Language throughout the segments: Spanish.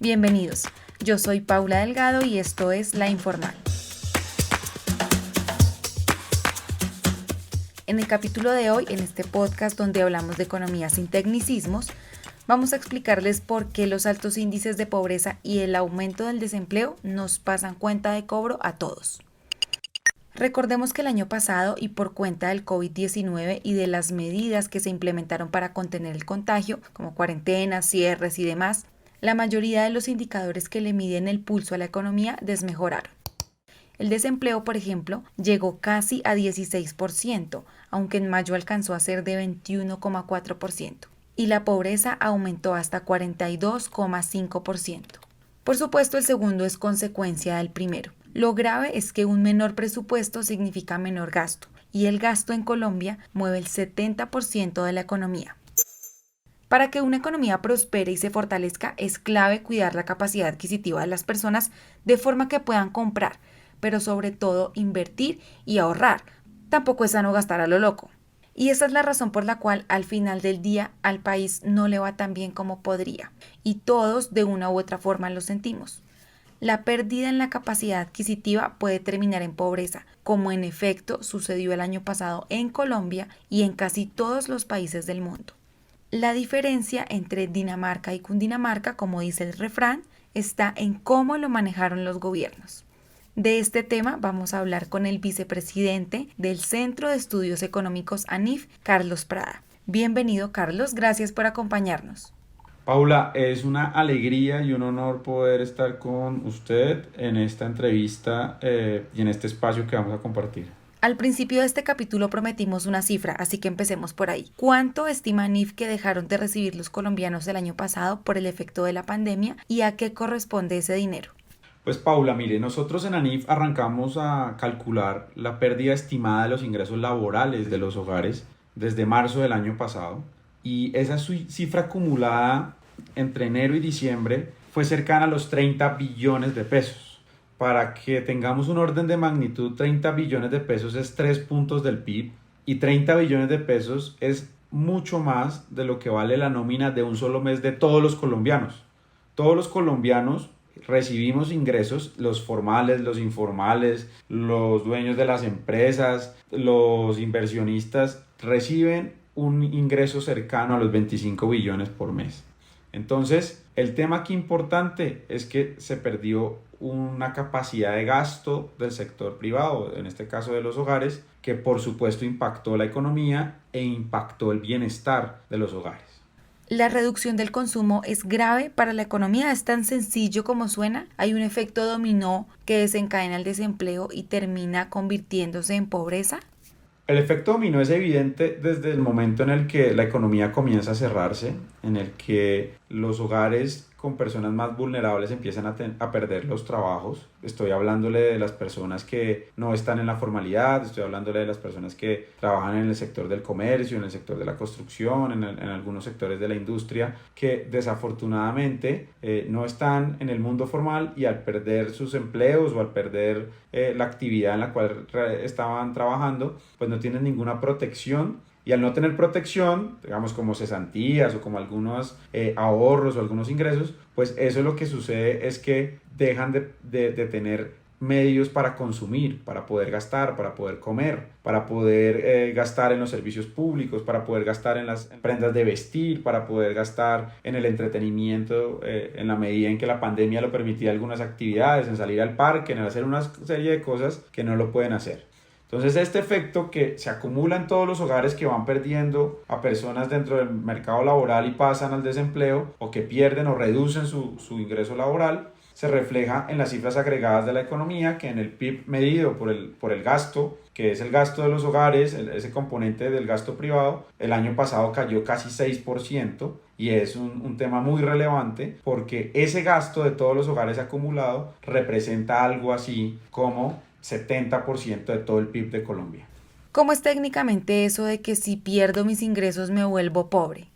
Bienvenidos, yo soy Paula Delgado y esto es La Informal. En el capítulo de hoy, en este podcast donde hablamos de economía sin tecnicismos, vamos a explicarles por qué los altos índices de pobreza y el aumento del desempleo nos pasan cuenta de cobro a todos. Recordemos que el año pasado, y por cuenta del COVID-19 y de las medidas que se implementaron para contener el contagio, como cuarentenas, cierres y demás, la mayoría de los indicadores que le miden el pulso a la economía desmejoraron. El desempleo, por ejemplo, llegó casi a 16%, aunque en mayo alcanzó a ser de 21,4%, y la pobreza aumentó hasta 42,5%. Por supuesto, el segundo es consecuencia del primero. Lo grave es que un menor presupuesto significa menor gasto, y el gasto en Colombia mueve el 70% de la economía. Para que una economía prospere y se fortalezca, es clave cuidar la capacidad adquisitiva de las personas de forma que puedan comprar, pero sobre todo invertir y ahorrar. Tampoco es sano gastar a lo loco. Y esa es la razón por la cual al final del día al país no le va tan bien como podría. Y todos de una u otra forma lo sentimos. La pérdida en la capacidad adquisitiva puede terminar en pobreza, como en efecto sucedió el año pasado en Colombia y en casi todos los países del mundo. La diferencia entre Dinamarca y Cundinamarca, como dice el refrán, está en cómo lo manejaron los gobiernos. De este tema vamos a hablar con el vicepresidente del Centro de Estudios Económicos ANIF, Carlos Prada. Bienvenido, Carlos, gracias por acompañarnos. Paula, es una alegría y un honor poder estar con usted en esta entrevista y en este espacio que vamos a compartir. Al principio de este capítulo prometimos una cifra, así que empecemos por ahí. ¿Cuánto estima ANIF que dejaron de recibir los colombianos el año pasado por el efecto de la pandemia y a qué corresponde ese dinero? Pues Paula, mire, nosotros en ANIF arrancamos a calcular la pérdida estimada de los ingresos laborales de los hogares desde marzo del año pasado. Y esa cifra acumulada entre enero y diciembre fue cercana a los 30 billones de pesos. Para que tengamos un orden de magnitud, 30 billones de pesos es 3 puntos del PIB y 30 billones de pesos es mucho más de lo que vale la nómina de un solo mes de todos los colombianos. Todos los colombianos recibimos ingresos, los formales, los informales, los dueños de las empresas, los inversionistas reciben un ingreso cercano a los 25 billones por mes. Entonces, el tema aquí importante es que se perdió una capacidad de gasto del sector privado, en este caso de los hogares, que por supuesto impactó la economía e impactó el bienestar de los hogares. La reducción del consumo es grave para la economía, es tan sencillo como suena. Hay un efecto dominó que desencadena el desempleo y termina convirtiéndose en pobreza. El efecto dominó es evidente desde el momento en el que la economía comienza a cerrarse, en el que los hogares con personas más vulnerables empiezan a perder los trabajos. Estoy hablándole de las personas que no están en la formalidad, estoy hablándole de las personas que trabajan en el sector del comercio, en el sector de la construcción, en algunos sectores de la industria, que desafortunadamente no están en el mundo formal y al perder sus empleos o al perder la actividad en la cual estaban trabajando, pues no tienen ninguna protección. Y al no tener protección, digamos como cesantías o como algunos ahorros o algunos ingresos, pues eso lo que sucede es que dejan de tener medios para consumir, para poder gastar, para poder comer, para poder gastar en los servicios públicos, para poder gastar en las prendas de vestir, para poder gastar en el entretenimiento en la medida en que la pandemia lo permitía algunas actividades, en salir al parque, en hacer una serie de cosas que no lo pueden hacer. Entonces este efecto que se acumula en todos los hogares que van perdiendo a personas dentro del mercado laboral y pasan al desempleo o que pierden o reducen su ingreso laboral, se refleja en las cifras agregadas de la economía, que en el PIB medido por el gasto, que es el gasto de los hogares, ese componente del gasto privado, el año pasado cayó casi 6%. Y es un tema muy relevante porque ese gasto de todos los hogares acumulado representa algo así como 70% de todo el PIB de Colombia. ¿Cómo es técnicamente eso de que si pierdo mis ingresos me vuelvo pobre?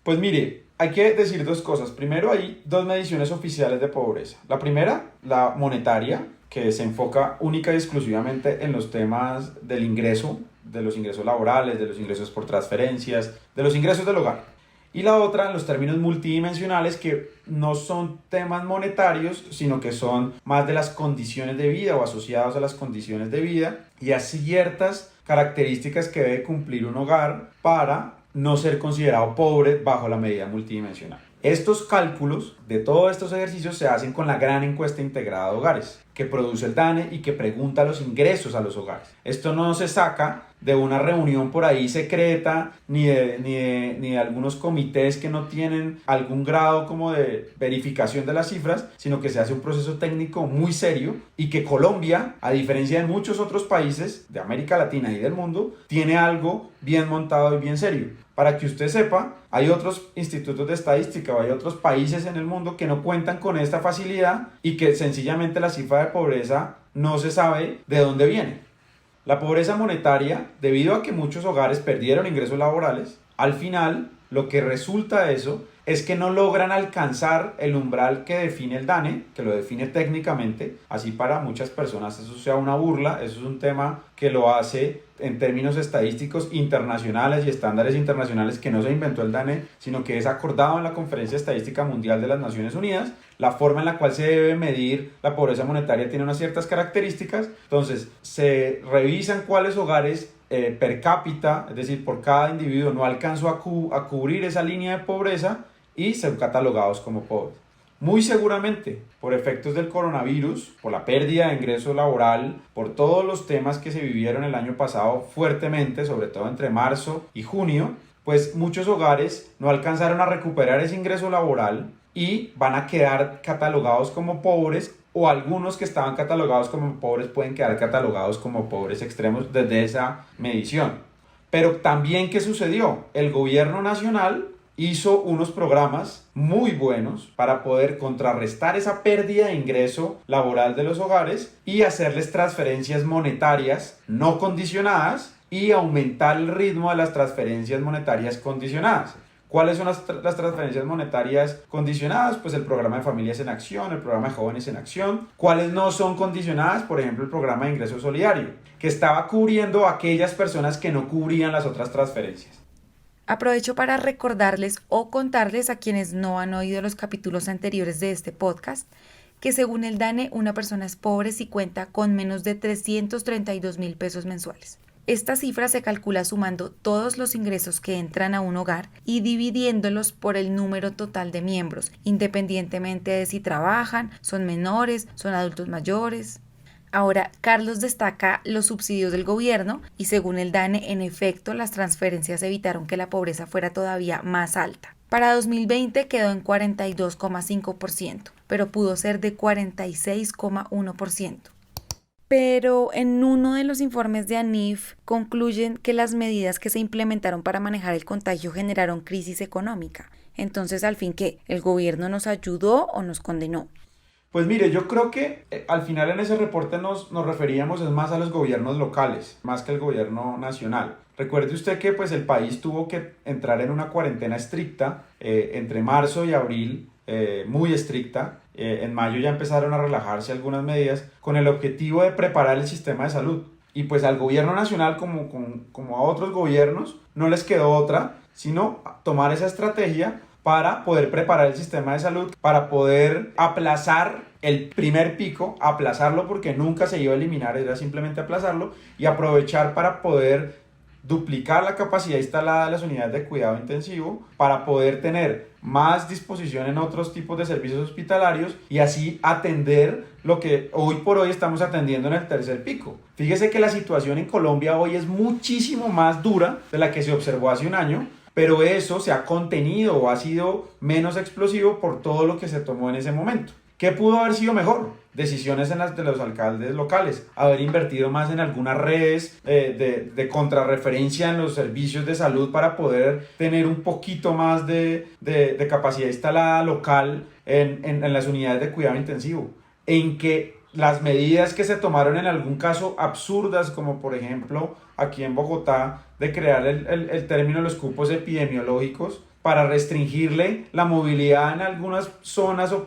Pues mire, hay que decir dos cosas. Primero, hay dos mediciones oficiales de pobreza. La primera, la monetaria, que se enfoca única y exclusivamente en los temas del ingreso, de los ingresos laborales, de los ingresos por transferencias, de los ingresos del hogar. Y la otra en los términos multidimensionales, que no son temas monetarios, sino que son más de las condiciones de vida o asociados a las condiciones de vida y a ciertas características que debe cumplir un hogar para no ser considerado pobre bajo la medida multidimensional. Estos cálculos de todos estos ejercicios se hacen con la gran encuesta integrada de hogares que produce el DANE y que pregunta los ingresos a los hogares. Esto no se saca de una reunión por ahí secreta ni de algunos comités que no tienen algún grado como de verificación de las cifras, sino que se hace un proceso técnico muy serio y que Colombia, a diferencia de muchos otros países de América Latina y del mundo, tiene algo bien montado y bien serio. Para que usted sepa, hay otros institutos de estadística o hay otros países en el mundo que no cuentan con esta facilidad y que sencillamente la cifra de pobreza no se sabe de dónde viene. La pobreza monetaria, debido a que muchos hogares perdieron ingresos laborales, al final lo que resulta de eso es que no logran alcanzar el umbral que define el DANE, que lo define técnicamente. Así para muchas personas eso sea una burla, eso es un tema que lo hace en términos estadísticos internacionales y estándares internacionales, que no se inventó el DANE, sino que es acordado en la Conferencia Estadística Mundial de las Naciones Unidas. La forma en la cual se debe medir la pobreza monetaria tiene unas ciertas características. Entonces se revisan cuáles hogares per cápita, es decir, por cada individuo no alcanzó a cubrir esa línea de pobreza y son catalogados como pobres. Muy seguramente, por efectos del coronavirus, por la pérdida de ingreso laboral, por todos los temas que se vivieron el año pasado fuertemente, sobre todo entre marzo y junio, pues muchos hogares no alcanzaron a recuperar ese ingreso laboral y van a quedar catalogados como pobres, o algunos que estaban catalogados como pobres pueden quedar catalogados como pobres extremos desde esa medición. Pero también, ¿qué sucedió? El gobierno nacional hizo unos programas muy buenos para poder contrarrestar esa pérdida de ingreso laboral de los hogares y hacerles transferencias monetarias no condicionadas y aumentar el ritmo de las transferencias monetarias condicionadas. ¿Cuáles son las transferencias monetarias condicionadas? Pues el programa de Familias en Acción, el programa de Jóvenes en Acción. ¿Cuáles no son condicionadas? Por ejemplo, el programa de Ingreso Solidario, que estaba cubriendo a aquellas personas que no cubrían las otras transferencias. Aprovecho para recordarles o contarles a quienes no han oído los capítulos anteriores de este podcast que según el DANE una persona es pobre si cuenta con menos de 332.000 pesos mensuales. Esta cifra se calcula sumando todos los ingresos que entran a un hogar y dividiéndolos por el número total de miembros, independientemente de si trabajan, son menores, son adultos mayores. Ahora, Carlos destaca los subsidios del gobierno y según el DANE, en efecto, las transferencias evitaron que la pobreza fuera todavía más alta. Para 2020 quedó en 42,5%, pero pudo ser de 46,1%. Pero en uno de los informes de ANIF concluyen que las medidas que se implementaron para manejar el contagio generaron crisis económica. Entonces, al fin, ¿qué? ¿El gobierno nos ayudó o nos condenó? Pues mire, yo creo que al final en ese reporte nos referíamos es más a los gobiernos locales, más que el gobierno nacional. Recuerde usted que pues, el país tuvo que entrar en una cuarentena estricta entre marzo y abril, muy estricta. En mayo ya empezaron a relajarse algunas medidas con el objetivo de preparar el sistema de salud. Y pues al gobierno nacional, como a otros gobiernos, no les quedó otra, sino tomar esa estrategia para poder preparar el sistema de salud, para poder aplazar el primer pico, aplazarlo porque nunca se iba a eliminar, era simplemente aplazarlo y aprovechar para poder duplicar la capacidad instalada de las unidades de cuidado intensivo para poder tener más disposición en otros tipos de servicios hospitalarios y así atender lo que hoy por hoy estamos atendiendo en el tercer pico. Fíjese que la situación en Colombia hoy es muchísimo más dura de la que se observó hace un año, pero eso se ha contenido o ha sido menos explosivo por todo lo que se tomó en ese momento. ¿Qué pudo haber sido mejor? Decisiones en las de los alcaldes locales, haber invertido más en algunas redes de contrarreferencia en los servicios de salud para poder tener un poquito más de capacidad instalada local en las unidades de cuidado intensivo, en que las medidas que se tomaron en algún caso absurdas, como por ejemplo aquí en Bogotá, de crear el término de los cupos epidemiológicos para restringirle la movilidad en algunas zonas o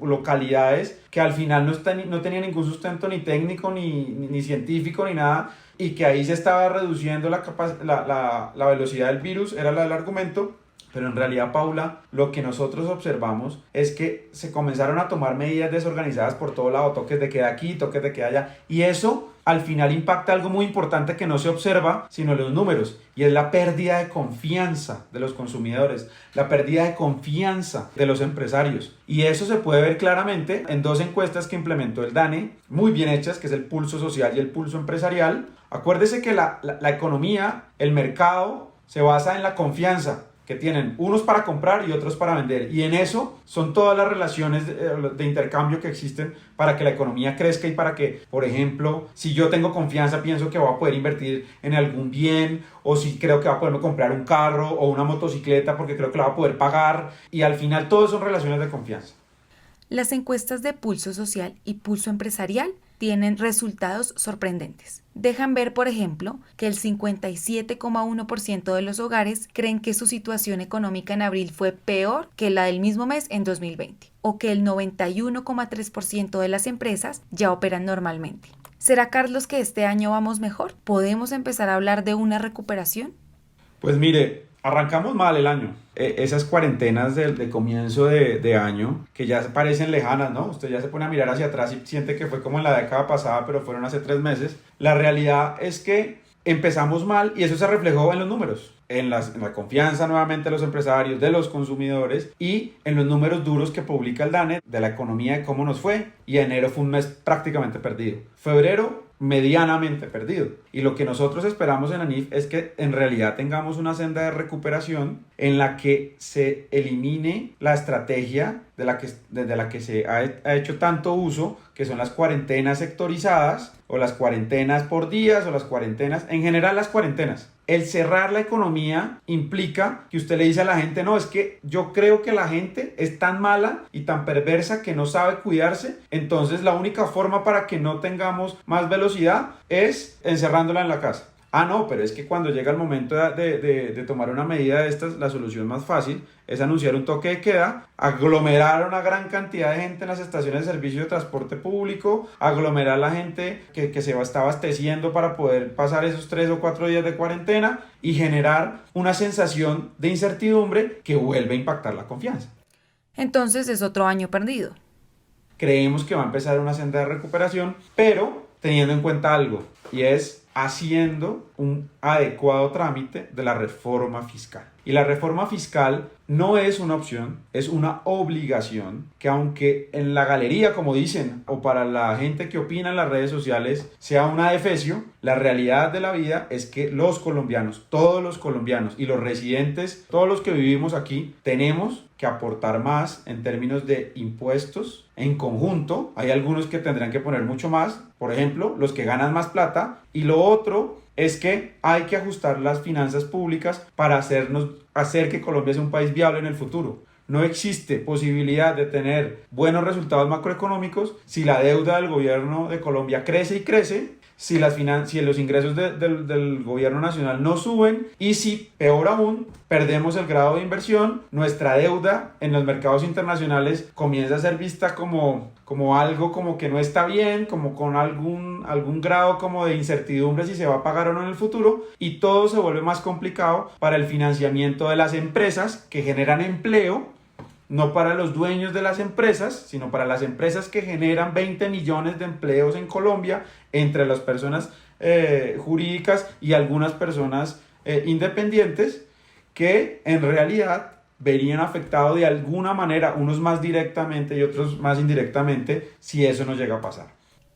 localidades que al final no tenían ningún sustento ni técnico, ni científico, ni nada, y que ahí se estaba reduciendo la velocidad del virus, era el argumento, Pero en realidad, Paula, lo que nosotros observamos es que se comenzaron a tomar medidas desorganizadas por todo lado, toques de queda aquí, toques de queda allá, y eso al final impacta algo muy importante que no se observa, sino en los números, y es la pérdida de confianza de los consumidores, la pérdida de confianza de los empresarios. Y eso se puede ver claramente en dos encuestas que implementó el DANE, muy bien hechas, que es el pulso social y el pulso empresarial. Acuérdese que la economía, el mercado, se basa en la confianza que tienen unos para comprar y otros para vender, y en eso son todas las relaciones de intercambio que existen para que la economía crezca y para que, por ejemplo, si yo tengo confianza, pienso que voy a poder invertir en algún bien, o si creo que voy a poderme comprar un carro o una motocicleta porque creo que la voy a poder pagar, y al final todo son relaciones de confianza. Las encuestas de pulso social y pulso empresarial tienen resultados sorprendentes. Dejan ver, por ejemplo, que el 57,1% de los hogares creen que su situación económica en abril fue peor que la del mismo mes en 2020, o que el 91,3% de las empresas ya operan normalmente. ¿Será, Carlos, que este año vamos mejor? ¿Podemos empezar a hablar de una recuperación? Pues mire, arrancamos mal el año. Esas cuarentenas de comienzo de año, que ya parecen lejanas, ¿no? Usted ya se pone a mirar hacia atrás y siente que fue como en la década pasada, pero fueron hace 3 meses. La realidad es que empezamos mal y eso se reflejó en los números, en la confianza nuevamente de los empresarios, de los consumidores, y en los números duros que publica el DANE de la economía, de cómo nos fue. Y enero fue un mes prácticamente perdido. Febrero medianamente perdido. Y lo que nosotros esperamos en ANIF es que en realidad tengamos una senda de recuperación en la que se elimine la estrategia desde la que se ha hecho tanto uso, que son las cuarentenas sectorizadas, o las cuarentenas por días, o las cuarentenas, en general las cuarentenas. El cerrar la economía implica que usted le dice a la gente, no, es que yo creo que la gente es tan mala y tan perversa que no sabe cuidarse, entonces la única forma para que no tengamos más velocidad es encerrándola en la casa. Ah, no, pero es que cuando llega el momento de tomar una medida de estas, la solución más fácil es anunciar un toque de queda, aglomerar a una gran cantidad de gente en las estaciones de servicio de transporte público, aglomerar a la gente que se está abasteciendo para poder pasar esos 3 o 4 días de cuarentena y generar una sensación de incertidumbre que vuelve a impactar la confianza. Entonces es otro año perdido. Creemos que va a empezar una senda de recuperación, pero teniendo en cuenta algo, y es haciendo un adecuado trámite de la reforma fiscal. Y la reforma fiscal no es una opción, es una obligación que, aunque en la galería, como dicen, o para la gente que opina en las redes sociales, sea una adefesio, la realidad de la vida es que los colombianos, todos los colombianos y los residentes, todos los que vivimos aquí, tenemos que aportar más en términos de impuestos en conjunto. Hay algunos que tendrán que poner mucho más, por ejemplo, los que ganan más plata, y lo otro es que hay que ajustar las finanzas públicas para hacer que Colombia sea un país viable en el futuro. No existe posibilidad de tener buenos resultados macroeconómicos si la deuda del gobierno de Colombia crece y crece, si los ingresos del gobierno nacional no suben, y si, peor aún, perdemos el grado de inversión, nuestra deuda en los mercados internacionales comienza a ser vista como algo como que no está bien, como con algún grado como de incertidumbre si se va a pagar o no en el futuro, y todo se vuelve más complicado para el financiamiento de las empresas que generan empleo, no para los dueños de las empresas, sino para las empresas que generan 20 millones de empleos en Colombia, entre las personas jurídicas y algunas personas independientes, que en realidad verían afectados de alguna manera, unos más directamente y otros más indirectamente, si eso no llega a pasar.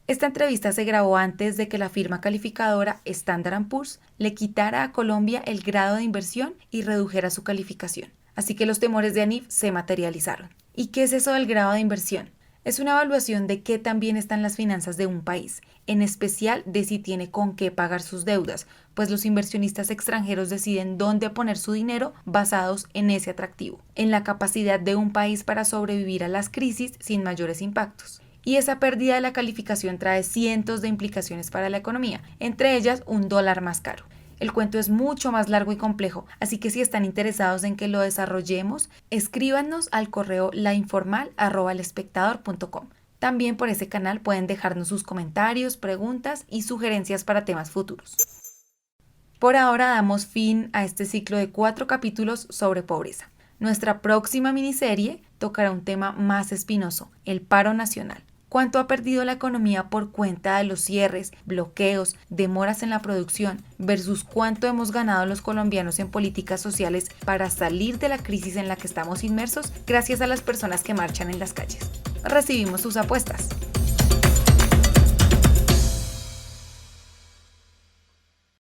Esta entrevista se grabó antes de que la firma calificadora Standard & Poor's le quitara a Colombia el grado de inversión y redujera su calificación. Así que los temores de ANIF se materializaron. ¿Y qué es eso del grado de inversión? Es una evaluación de qué tan bien están las finanzas de un país, en especial de si tiene con qué pagar sus deudas, pues los inversionistas extranjeros deciden dónde poner su dinero basados en ese atractivo, en la capacidad de un país para sobrevivir a las crisis sin mayores impactos. Y esa pérdida de la calificación trae cientos de implicaciones para la economía, entre ellas un dólar más caro. El cuento es mucho más largo y complejo, así que si están interesados en que lo desarrollemos, escríbanos al correo lainformal@elespectador.com. También por ese canal pueden dejarnos sus comentarios, preguntas y sugerencias para temas futuros. Por ahora damos fin a este ciclo de 4 capítulos sobre pobreza. Nuestra próxima miniserie tocará un tema más espinoso, el paro nacional. ¿Cuánto ha perdido la economía por cuenta de los cierres, bloqueos, demoras en la producción versus cuánto hemos ganado los colombianos en políticas sociales para salir de la crisis en la que estamos inmersos gracias a las personas que marchan en las calles? Recibimos sus apuestas.